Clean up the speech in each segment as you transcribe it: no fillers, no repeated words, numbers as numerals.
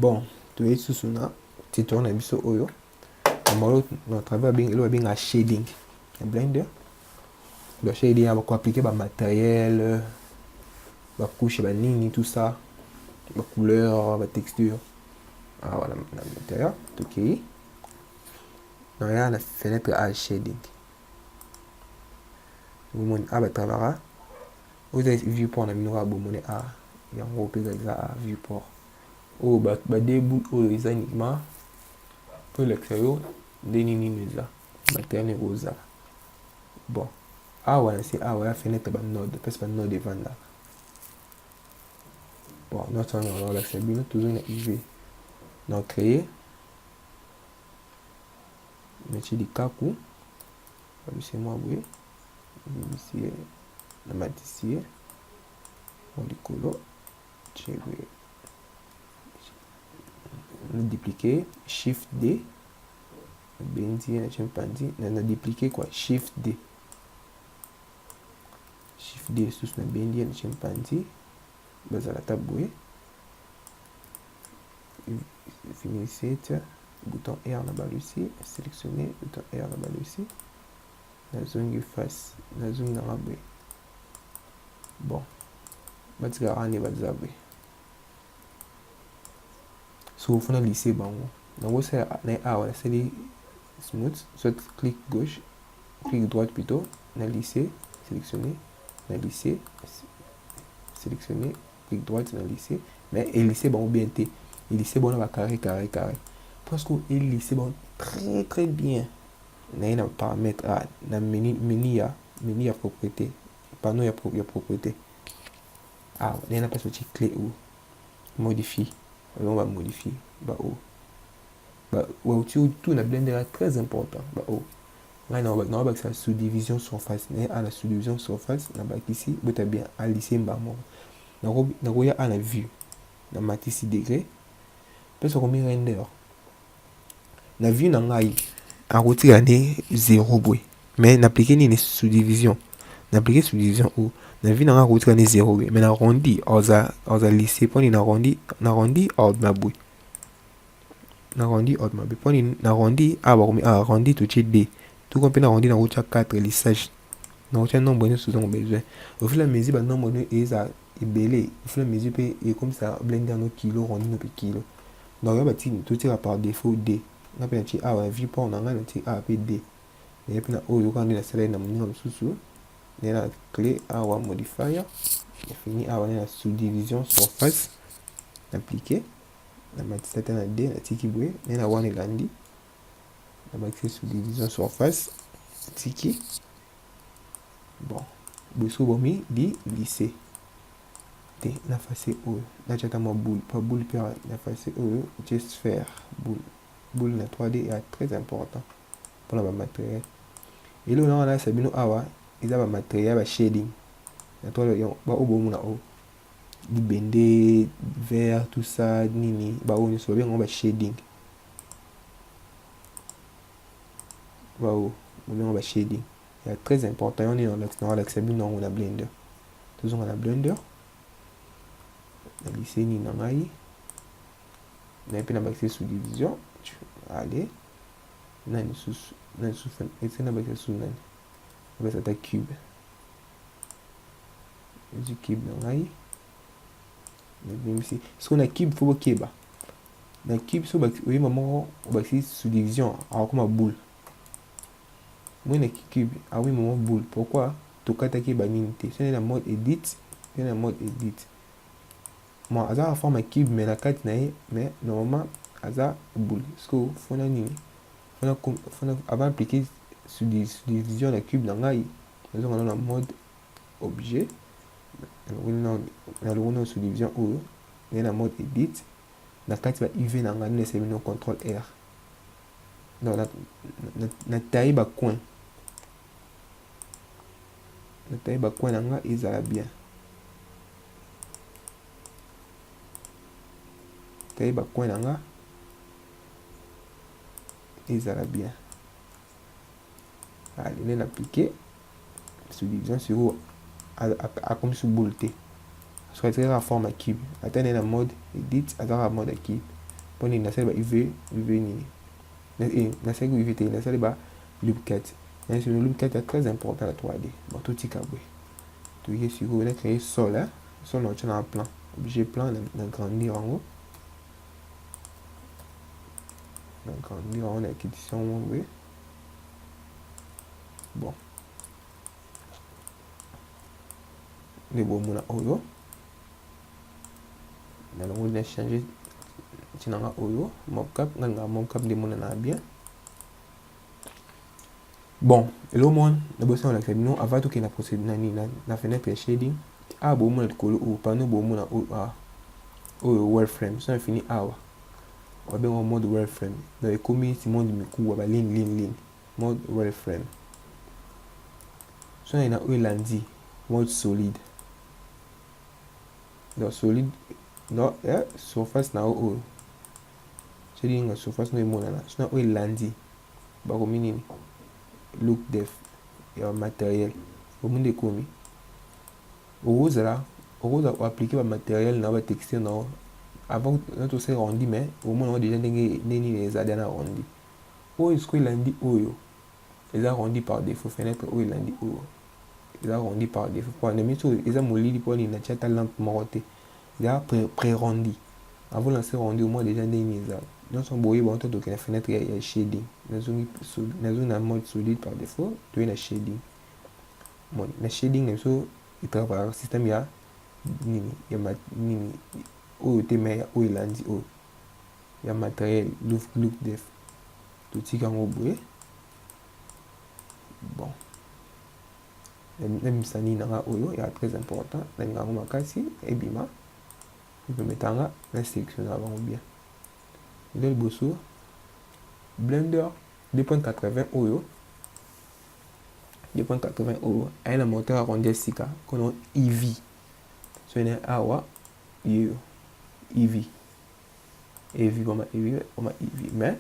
Bon, toye susu na tutoriel na biso oyo na travers eloko babenga shading na Blender. Le shading ya bako appliquer ba matériel, ba couche, ba nini, tout ça, ba couleur, ba texture. Ah voilà, na l'intérieur, ok. Donc là, la fenêtre à shading. Vous montrez à travers. Vous avez viewport na minora bomone a yango pe za viewport. Oh ba début oh ils ont uniquement pour l'extérieur des nini meza matériel rosa. Bon. Ah ouais, c'est ah ouais, fenêtre ba node parce que node devant là. Bon, notre on va c'est bien toujours na IV. Donc créer métier de kaku. C'est moi oui. Ici la matière on dit colo je vais le dupliquer shift D benzi na chimpanzee na dupliquer quoi shift D sous na benzi na chimpanzee baza la taboué finissez bouton R na balusi sélectionner bouton R na balusi na zone face na zone na rabé. Bon batika ane bazabé so vous faites lycée bango donc c'est na awa c'est les smooth soit clic gauche clic droite plutôt na lycée sélectionner na lycée sélectionner clic droite na lycée mais et lycée bango bien té et lycée bon va carré parce que il lycée bon très bien na paramètre na menu ya propriété panneau ya propriété ah na pas petit clé ou modifie on va modifier bah oh bah ouais tout na Blender est très important bah oh là on va ça sous-division surface à la sous-division surface na bas ici vous avez bien à lycée mbamo na ko ya à la vue na matisi degré parce qu'on met render na vue na ngai à retirer né 0 boy mais n'appliquer ni sous-division n'appliquer sous-division ou na vue na ngai retirer né 0 boy mais na arrondi oza lycée pour ni na arrondi ordre ma boy n'arrondi ordre ma boy pour ni na arrondi arrondi tout d tout comme na arrondi na route 4 lissage na route nombre de sous on besoin au fur et à mesure ba nombre de eza belé au fur et à mesure et comme ça Blender no kilo rondi no kilo donc ya bati tout tira par défaut d na pe ti a vue pour na nga ti a p d et puis na oyo quand na sala na mninga msusu na clé a wa modifier et fini a na sous-division surface appliquer na matisa na d na tiki bwe na wa ni landi na ba sous-division surface tiki bon boso bomi di lycée t na face oyo na chata mo boule pas boule per na face oyo just sphère boule na 3D est très important pour la matériel et là on a c'est bino awa ils ont matériel ba shading na toi ba obo muna o di bende vert tout ça nini ba on so bien on ba shading ba o on ba shading c'est très important on est dans l'accessible on a Blender toujours on a Blender na lycée ni na ngai na pe na ba sous-division allez na ni sous et c'est na ba sous nani ba ça ta cube du cube na ngai même si ce qu'on a cube faut que ba na cube so ba oui maman ba sous-division alors comme boule moi na cube ah oui maman boule pourquoi to kata ki ba nini te c'est na mode edit moi à forme cube mais la carte mais normalement à boule parce que faut na nini faut avant appliquer sous-division la cube dans ngai nous on a mode objet na le sous-division ou na mode edit la carte va uv na ngai c'est un contrôle R donc na taille ba coin na ngai ils a bien taille ba coin na ngai ils a bien allez on appliquer sous-division sur à comme sous boule t soit la forme cube atteindre la mode edit à la mode cube poni nasali ba UV nini nasali UV te nasali ba loopcat. Mais sur le loopcat est très important la 3D. Bon tout tika boy. Tu y sur on a créé sol là, sol on tient en plan. Objet plan d'agrandir en haut. D'agrandir en acquisition oui. Bon. Les beaux mots là oyo. Dans le mode changer tinanga oyo mockup nganga mockup de mon na bien. Bon, le monde na bossa on l'accepte non avant tout que la procédure na fenêtre shading a beau mon colo ou panneau beau mon o wireframe ça fini awa. On va bien en mode wireframe. Dans les commis si monde me coup va ligne mode wireframe. Ça il a eu lundi mode solide. Donc solide non surface na o shading surface no mon na ça il lundi ba ko minini look def ya matériel au monde de commis au appliquer le matériel na ba texture na avant notre c'est rendu mais au moins on a déjà neni les adana rendu o est-ce que lundi oyo ils a rendu par défaut fenêtre o lundi oyo ils a rendu par défaut pour ne mettre ils a molli pour ni na chata lampe moroté il a pré rendu avant lancer rendu au moins déjà neni les donc son boyer bon tout que la fenêtre il y a shading dans une mode solide par défaut tu as shading bon la shading même so il travaille le système ya nini ya nini oyo te mais oyo elandi oyo ya matériel look def totika yango boye bon misani nanga oyo ya très important nalinga yango makasi ebima epemetanga na sélection na bango bien eza liboso blender 2.80 oyo 2.80 oyo aye na moteur arrondi ya sika kono EV so ene awa yo EV comme EV mais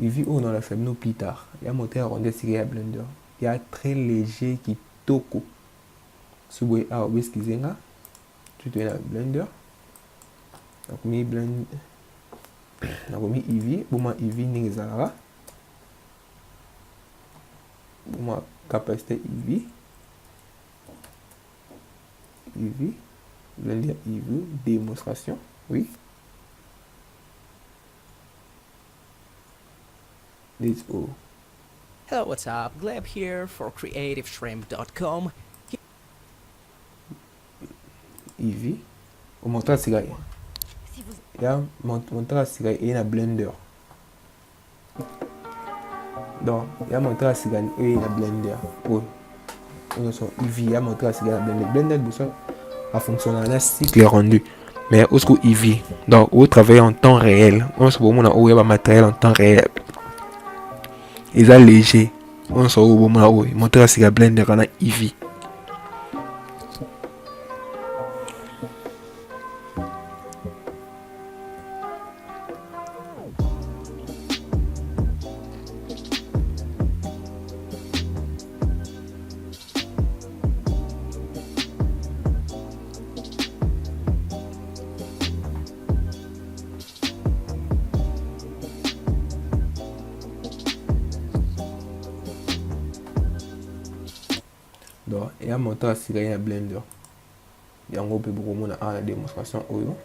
EV on a fait nous plus tard il y a moteur arrondi ya sika ya blender il y a très léger kitoko so boye awa beskizenga tu te na blender nakomi blend nakomi EV boma EV ndenge ezalaka boma capacité EV blender EV démonstration oui let's go. Hello, what's up? Gleb here for CreativeShrimp.com. EV o moteur sika ya moteur sika et na blender donc ya moteur sika et na blender oh on so EV ya moteur sika na blender ça a fonctionné na cycle rendu mais au sco EV donc au travailler en temps réel on se bon on a matériel en temps réel ils sont légers on se bon moteur sika blender na EV. Donc il y a moteur à sika blender yango pe beaucoup mona à la démonstration oyo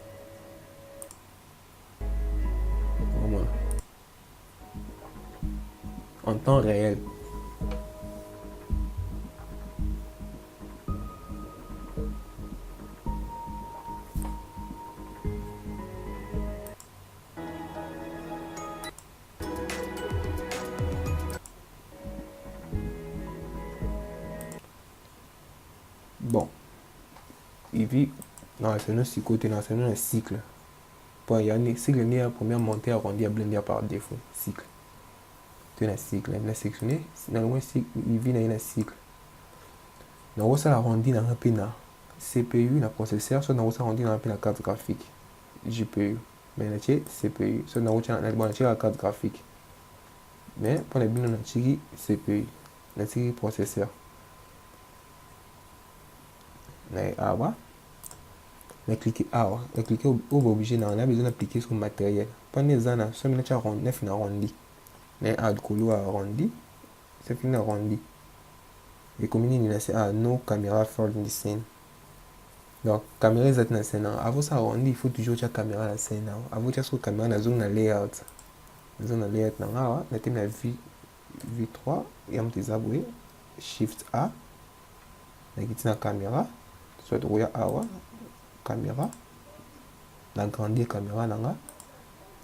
en temps réel. Bon, il vit dans la scène aussi côté dans un cycle. Bon, il y a un cycle né à première montée arrondie à blender par défaut cycle. Tu as un cycle, il a sectionné dans le cycle, il vit dans un cycle. Dans le arrondi dans un peu na CPU, na processeur, soit dans le arrondi dans un peu la carte graphique GPU. Mais la CPU, soit dans la carte graphique. Mais pour les bilans, on a CPU, on a processeur. Mais ah na cliquer awa na cliquer oyo obligé na besoin d'appliquer sur matériel mpona eza na soki nati na arrondi na a likolo arrondi soki na arrondi ekomi nini na se no caméra fold in scène. Donc caméra ezati na scène avant ça arrondi il faut toujours tia caméra na scène avant tia sur caméra nazongi na layout na awa na temi na v3 ya moto eza boye shift a nakiti na caméra soit okoya awa caméra na grandir caméra nanga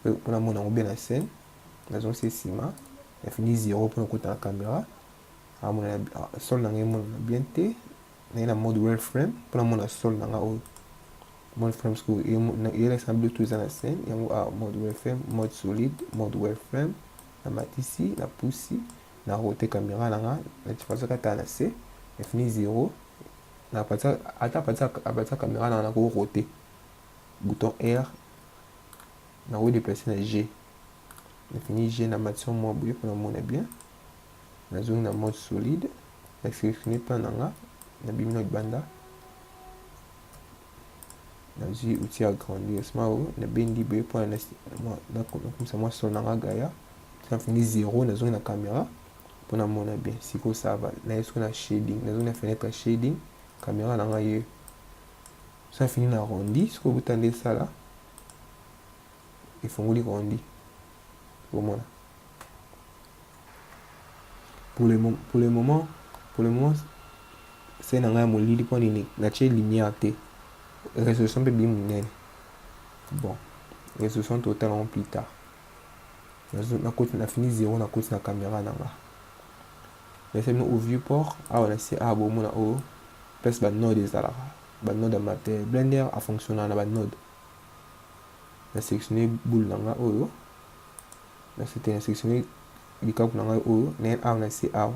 mpona mona yango bien na scène nazongi se nsima nafini 0 mpona kota na caméra amona sol nanga emonana bien te naye na mode wireframe mpona mona sol nanga oyo mode frame siko eyelakisa bluetooth eza na scène yango mode wireframe mode solide mode wireframe na matisi na pusi na rote caméra nanga natipasaka ata na se nafini 0 apatia caméra nanga nako rote bouton R na redéplacer na G nafini G na matière mwa boye mpona mona bien nazongi na mode solide na sélectionner plan nanga na bimi na libanda nazwi outil agrandissement oyo nabendi boye mpona nakomisa mwa sol nanga gaya nafini 0 nazongi na caméra mpona mona bien sikoyo sava naye soki na shading nazongi na fenêtre shading caméra nanga ye so afini na arrondi sikoyo buta nde esala efongoli arrondi omona pour le moment c'est nanga ya molili mpo nini natie lumière te résolution mpe bi monene bon résolution totale en plus tard nafini 0 nakoti na caméra nanga nasemina au viewport awa nase bomona oyo place banode ezalaka banode ya matériel blender afonctionnaka na banode na sélectionner boule nanga oyo na sélectionner likaku nanga oyo naye awa nase awa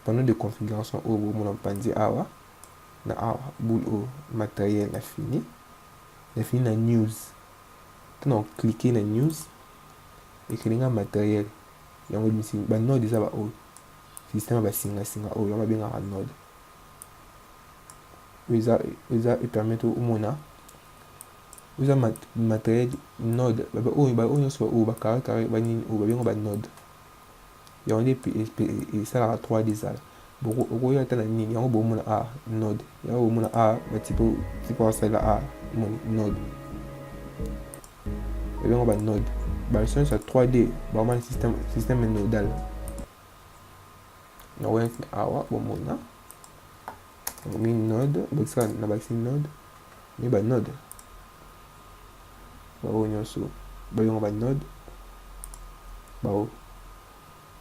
panneau de configuration oyo bomona mpanzi awa na awa boule oyo matériel nafini na news mpona cliquer na news ekelinga matériel yango bimisi banode eza baoyo système basingasinga oyo yango babengaka node oyo eza epermettre omona oza matériel node oyo nyonso oyo bacarré banini oyo babenga banode yango nde esalaka 3D ezala okoya ata na nini yango bomona node yango bomona batipo basalela node babenga banode baversion nyonso ya 3D bamana système nodal nawe awa bomona mi node bakisaka na bakisi node mi banode baoyo nyonso babenga banode bao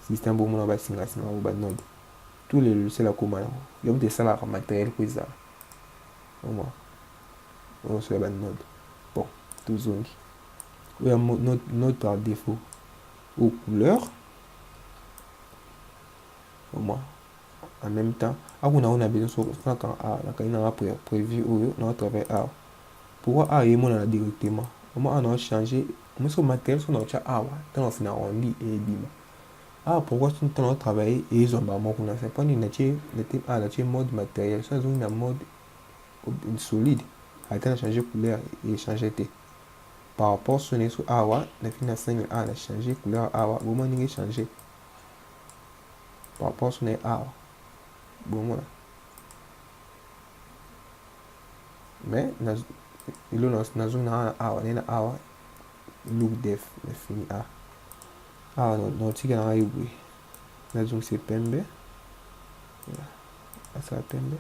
système bomona basingasinga oyo banode tous les logiciels akoma yango yo moto esalaka matériel po ezala oma nyonso ya banode bon tozongi oyo node par défaut aux couleurs moi en même temps akuna on a besoin sur na prévu oyo na travail pourquoi emonana directement comment on a changé mais sur matériel sur notre awa tant on finit arrondi et bima pourquoi tout le temps on travaille et ils ont pas moi qu'on a fait pas ni nature nature mode matériel soit une mode solide a été changer couleur et changer par rapport sur les sur awa la fin à 5 a changé couleur awa au moment il changer par rapport sur les awa bon voilà mais ilo na zone na awa look def na fini no tika na ibu na zone c'est pembe ça pembe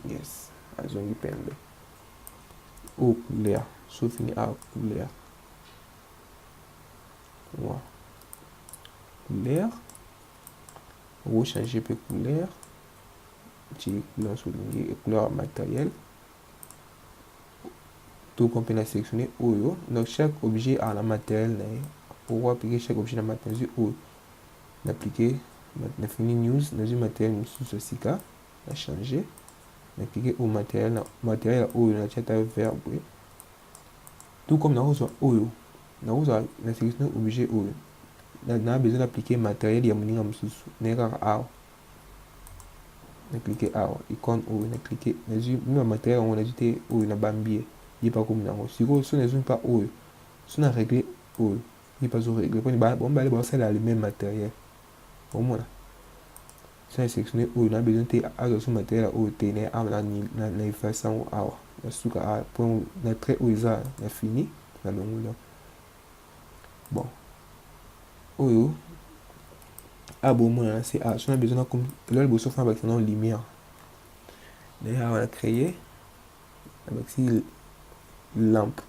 yes a zone pembe au couleur sauf fini couleur voilà couleur on changer peu couleur petit couleur souligné et couleur matériel tout qu'on peut sélectionner oyo donc chaque objet a la matériel pour appliquer chaque objet dans matériel oyo d'appliquer na fini news dans une matériel sous aussi cas à changer d'appliquer au matériel oyo na chat verbe tout comme dans oyo na sélectionner objet oyo na besoin d'appliquer matériel ya moninga mosusu na kaka awa na cliquer awa icône oyo na cliquer nazwi même matériel yango nazwi te oyo na bambie ye pa komi nango sikoyo so nazwi mpa oyo so na régler oyo ye pa zo régler poni bale baosala le même matériel omona so na sélectionner oyo na besoin te azwa so matériel oyo te na awa na efface yango awa na suka awa po na trait oyo eza na fini na longola bon oyo bomona na se so na besoin na comme là liboso fana bakisa na lumière d'ailleurs awa na créer na bakisi lampe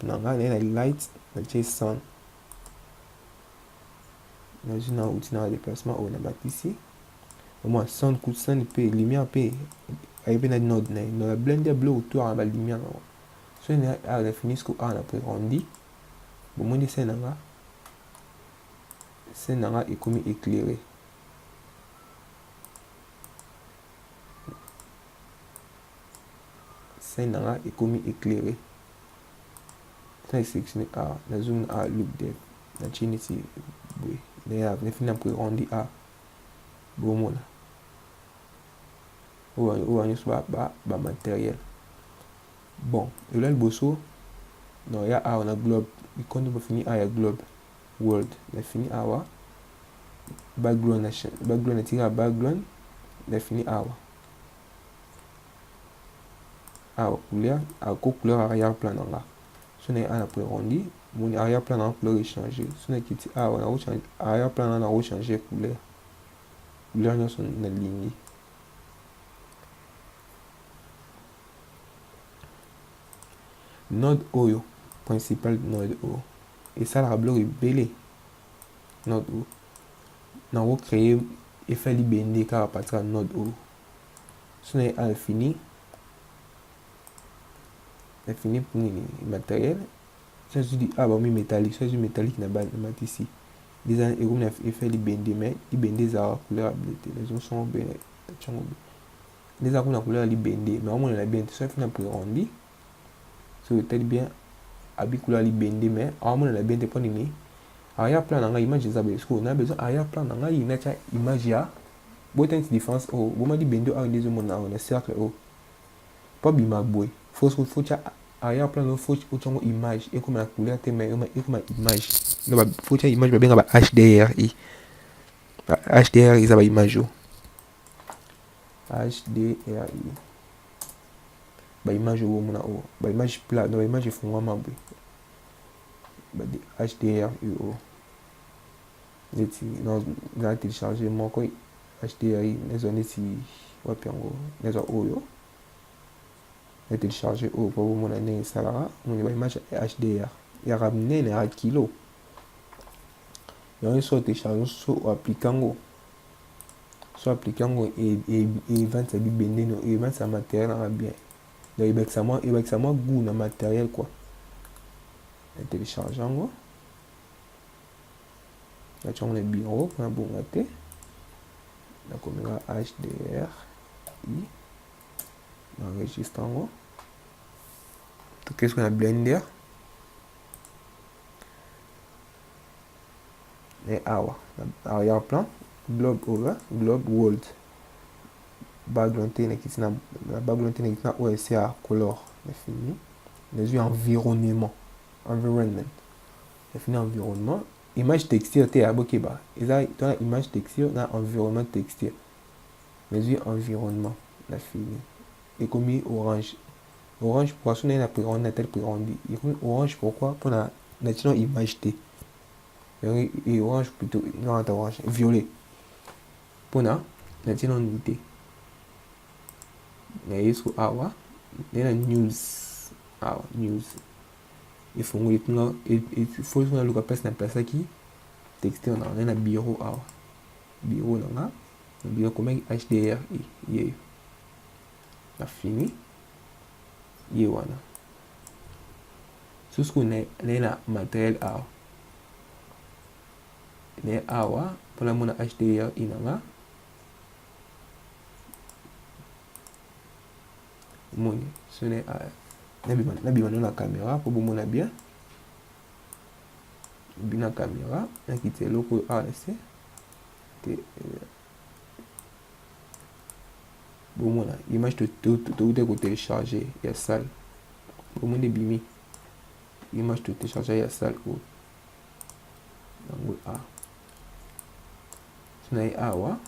na nga na light na tie sun nazwi na outil na déplacement oyo na bakisi omona sun mpe lumière mpe aye mpe na node na ye na blende bleu autour na balumière nango so awa na fini siko awa na prérendi bomoni scène na nga ekomi éclairé scène na nga ekomi éclairé ça sélectionné awa na zoom awa look dev na tie neti boye na fini na prérendi awa bomona oyo nyonso bamatériel bon elola liboso non ya awa na globe ikondi bafini awa ya globe world na fini awa background na tika background na fini awa couleur arrière plan nanga so na awa na prérendi moni arrière plan nanga couleur échanger so na kiti awa na changer arrière plan nanga na changer couleur nyonso na lingi node oyo principal node oyo esalaka biloko ebele node oyo nango créer efali bende kaka partir ya node oyo so na awa fini nini matériel so nazwi awa bamomi métallique so nazwi métallique na matisi déjà ekomi na efali bende mais libende ezalaka couleur ya bleu te nazwi songo be tiongo be déjà kuna couleur ya libende mais omonela bien te so afini na prérendi so etali bien abi couleur libende mais amonela bien te mpo nini arrière plan na ngai image eza boye sikoyo na besoin arrière plan na ngai natia image ya boyota neti différence oyo boma libende awa nde ezomona awa na cercle oyo mpo bima boye faut tia arrière plan no faut otiango image ekoma na couleur te mais ekoma image no faut tia image babenga ba HDRI HDRI eza ba image oyo HDRI ba image oyo omona oyo ba image plat no ba image efungwama boye ba HDRI oyo neti na télécharger moko HDRI nezwa neti wapi yango nezwa oyo na télécharger oyo po bomona ndenge esalaka omoni ba image HDR yaka minene ya kilo yango so télécharger so applique yango eventisa bibende no eventisa matériel nanga bien donc ebakisa mwa goût na matériel quoi na télécharge yango natia yango na bureau mpona bonga te nakomenga HDRI naenregistre yango tokesiko na blender e awa na arrière plan globe over globe world background te nakiti na background te nakiti na OS ya color na fini nazwi environnement na fini environnement image texture te abokeba eza tona image texture na environnement texture nazwi environnement na fini ekomi orange poisson na prérendi na tel prérendi ekomi orange pourquoi mpona natina image te et orange plutôt non attends orange violet mpona natina nini te na yesu awa na news awa news efungoli tuna faut na luka place na place aki texture na bureau awa bureau na bureau comme HDR ye na fini ye wana susku na matériel awa ne awa mpona mona HDR inanga moni so na bima na caméra po bomona bien bina caméra nakiti eloko awa na se te bomona image touti kotélécharge ya sale bomona ebimi image totélécharge ya sale oyo yango a so na ye awa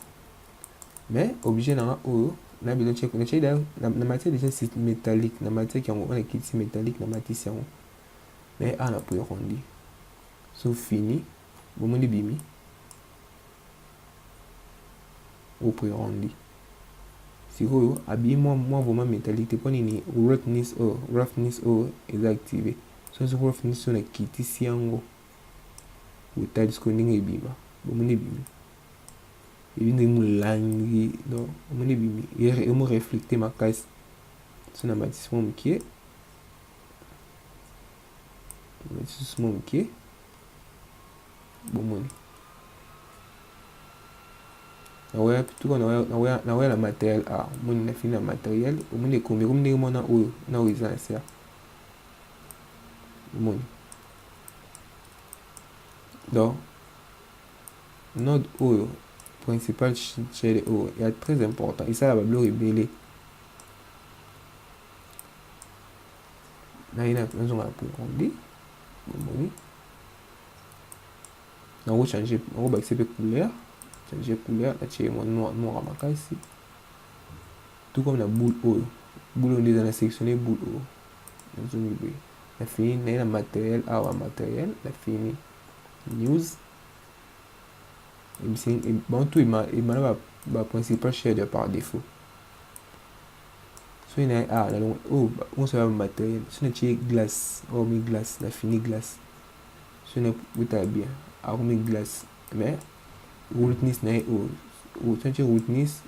mais obligé nanga oyo na besoin check na matière déjà c'est métallique na matière yango on a kiti métallique na matisi yango mais a na pour arrondi so fini bomoni bimi au pour arrondi sikoyo abi moi vraiment métallique te po nini roughness oyo eza activé so roughness oyo na kitisi yango otali sikoyo ndenge ebima bomoni ebimi ebindi molangi donc omoni ebimi emo reflecte makasi so na matisi mo mokie matisi mo mokie bomoni nawaya tuko nawaya na matériel a omoni na fini na matériel omoni ekomi komi ndenge mwana oyo na oyo eza na se omoni donc node oyo principal shell oyo ya très important esala babiloko ebele naye nazonga na prérendi bomoni nango changer nango bakise mpe couleur changer couleur natie mwa noir makasi tout comme na boule oyo nde eza na sélectionné boule oyo nazongi boye na fini naye na matériel awa matériel na fini news bantu emana principal shell par défaut so na na longo oyo onso ya matériel so natie glace oyo mi glace na fini glace so na botala bien akomi glace mais roughness na ye oyo soki roughness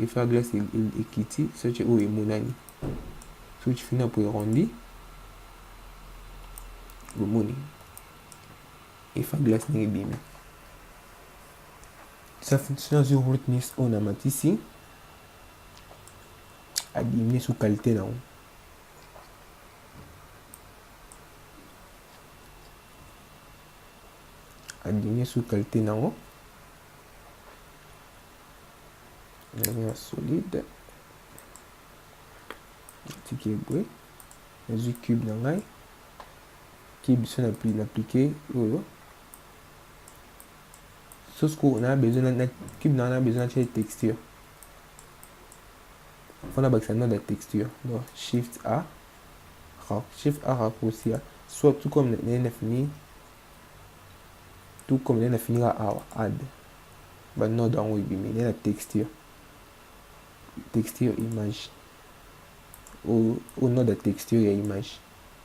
efa glace ekiti soki oyo emonani soki fini na prérendi bomoni efa glace ndenge ebimi soki azwi roughness oyo na matisi adiminie sous qualité nango adiminie sous qualité nango nazwi solide tiki boye nazwi cube na ngai cube so na appliqué oyo sosiko na besoin na cube na besoin na texture fona bakisa node ya texture donc shift A raccourcir soit tout comme na fini awa add ba node yango ebimi na texture image au node ya texture ya image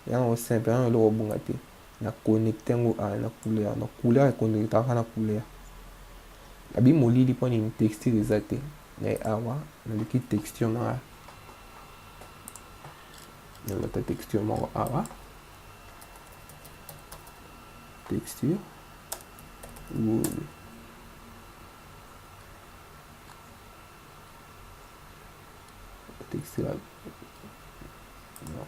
yango simple yango eloko obunga te na connecte yango na couleur econnectaka na couleur abi molili mpo nini texture eza te na awa naleki texture na nalota texture moko awa texture texture non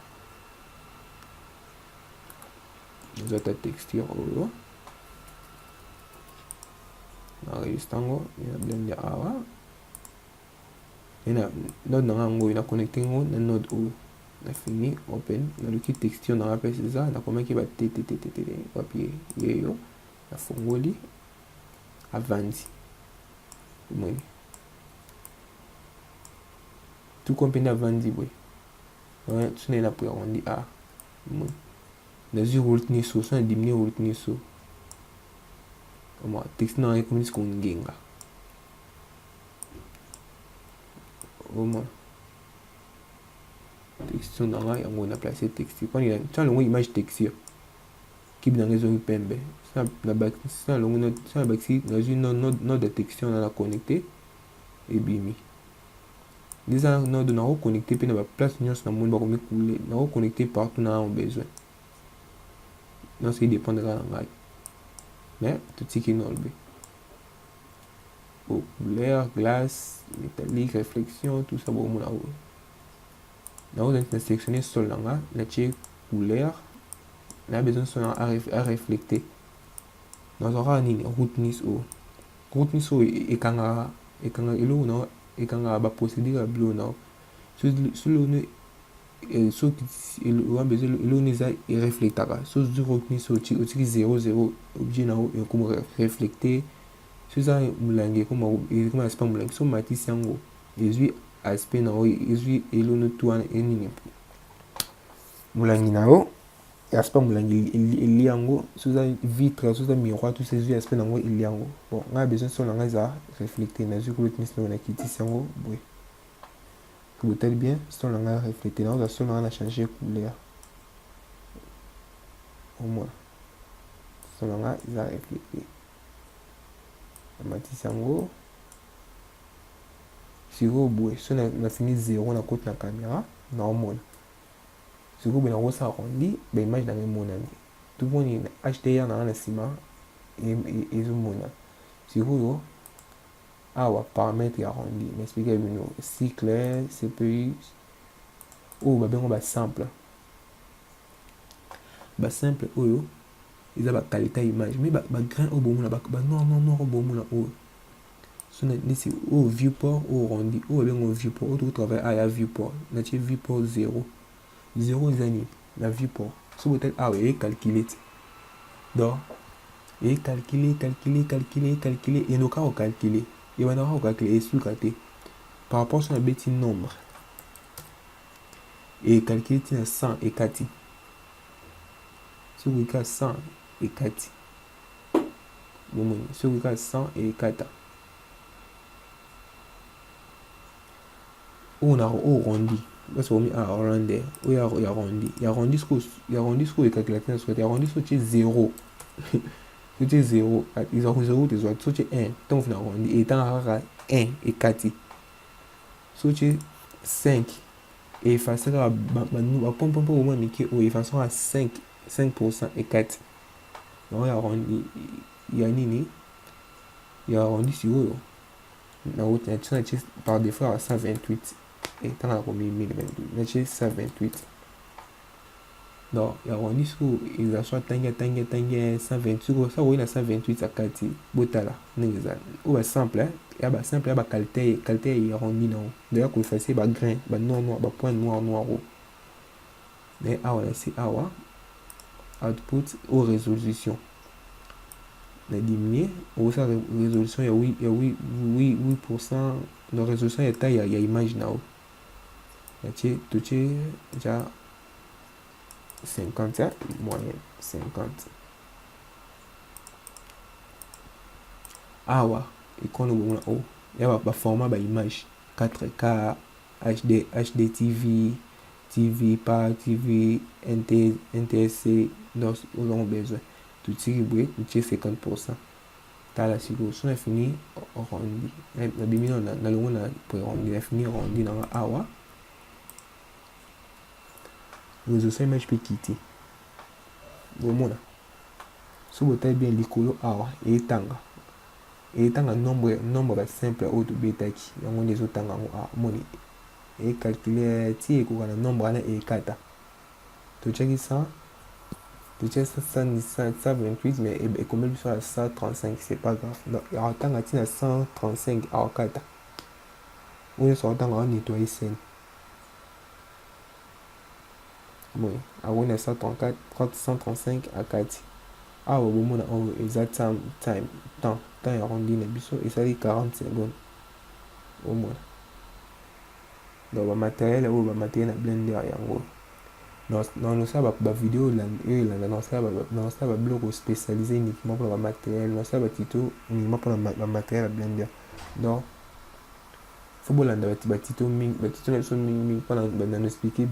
nalota texture oyo naregistre yango na blende awa ena node nanga yango na connecte yango na node oyo na fini open naluki texture nanga mpe eza nakomaki batetete wapi yeyo nafongoli avandi omoni tuko mpe navandi boye sona na prérendi a omoni nazwi roughness so na diminuer roughness oma texture nanga ekomi siko ngenga omona texture nanga yango na placer texture kwani tya longo image texture kibi nanga ezongi pembe na longo na bakisi nazwi node ya texture na connecté ebimi déjà node na reconnecté mpe na baplace nyonso na moni bakomi coulé na reconnecté partout na yango besoin nyonso edépendaka na ngai mais totiki nolbe couleur glace métallique réflexion tout ça bomona oyo na sélectionner sol nanga natie couleur na besoin son à refléter nazwaka nini rootness oyo ekangaka eloko na ekangaka baprocédure ya bilo na soki eloko na eza ereflectaka so ozwi rootness oyo otiki 00 objet na ekoma reflecte so eza molangi ekoma aspect molangi so matisi yango ezwi aspect na oyo ezwi eloko na tu wana enini molangi na yo aspect molangi eli yango so eza vitre so eza miroir tout ça ezwi aspect nango eli yango bon ngai besoin so na ngai eza reflecte nazwi rootness na nakitisi yango boye botali bien so na ngai reflecte naoza so na ngai na changer couleur omona so na ngai eza reflecte namatisi yango sikoyo boye so na fini 0 na koti na caméra naomona sikoyo boye nakosa arrondi baimage nanga emonani toponi HDR nanga na nsima ezomona sikoyo awa paramètre ya arrondi naexplike bino cycle CPU oyo babengo basimple oyo eza bakalite ya image mais bagrain oyo bomona banoir oyo bomona oyo so neti oyo viewport oyo rondi oyo babengo viewport oyo tokotravaille aya viewport natie viewport 0 eza nini na viewport so botali awa eyecalcule ti donc eyecalcule enoka kocalcule ebandaka kocalcule esuka te par rapport so na beti nombre eyecalcule ti na 100 ekati soki oka 100 ekati bomoni soki oka 100 ekata oyo rondi parce que arrondir oyo ya rondi sikoyo ekalcula te na soki ya rondi so tie 0 so tie 0 0 tezwa so tie 1 ntango fina rondi etanga kaka 1 ekati so tie 5 efase kaka bapompompo bomona mike oyo efase kaka 5% ekati yango ya rondi ya nini ya rondi sikoyo na tie par défaut ya 128 etanga komi 1028 na tie 128 donc ya rondi sikoyo eza so atangi 128 sikoyo sa koyi na 128 akati botala ndenge eza oyo basimple ya bakalite ya rondi na o d'ailleurs koefase bagrain banoir bapoint noir o mais awa na si awa output au résolution na diminuer okosa résolution ya 8% na résolution ya taille ya image na o totie ja 50 moyenne 50 awa ekona bomona o ya baformat baimage 4K HD TV par TV NTSC donc nous avons besoin de tirer boue de 50% t'as la sikoyo so na fini rondi na bimino na longo na pour rondi na fini rondi na awa résolution image pe kiti bomona so botali bien likolo awa etanga nombre ba simple oyo tobetaki yango nde ezotanga yango awa moni calculer ti ekoka na nombre wana ekata totiaki 128 mais ekomeli biso na 135 c'est pas grave donc akotanga ti na 135 akokata oyo nyonso akotanga anettoyer scène bon akoni na 135 akati awa bomona oyo eza temps ya rondi na biso esali 40 secondes omona donc bamateriel oyo bamateriel na blender yango naosala bavideo oyo elanda naosala babiloko spécialisé uniquement mpona bamateriel naosala batito uniquement mpona bamateriel ya blender donc fo bolanda batito na biso mingi mpona nano explike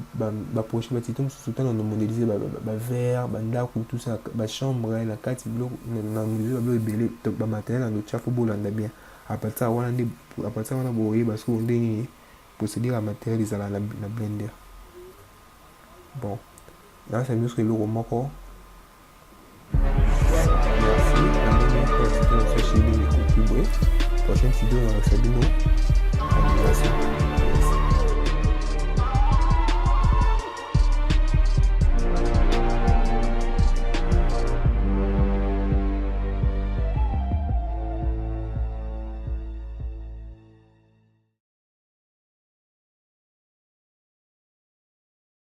baproche batito mosusu ntana na modéliser bavert bandako tout ça bachambre na kati biloko na modéliser babiloko ebele donc bamateriel na notia fo bolanda bien apartir wana boyeba sikoyo nde nini procédure ya matériel ezala na blender bon nasa nyonso eloko moko merci prochaine vidéo na bino.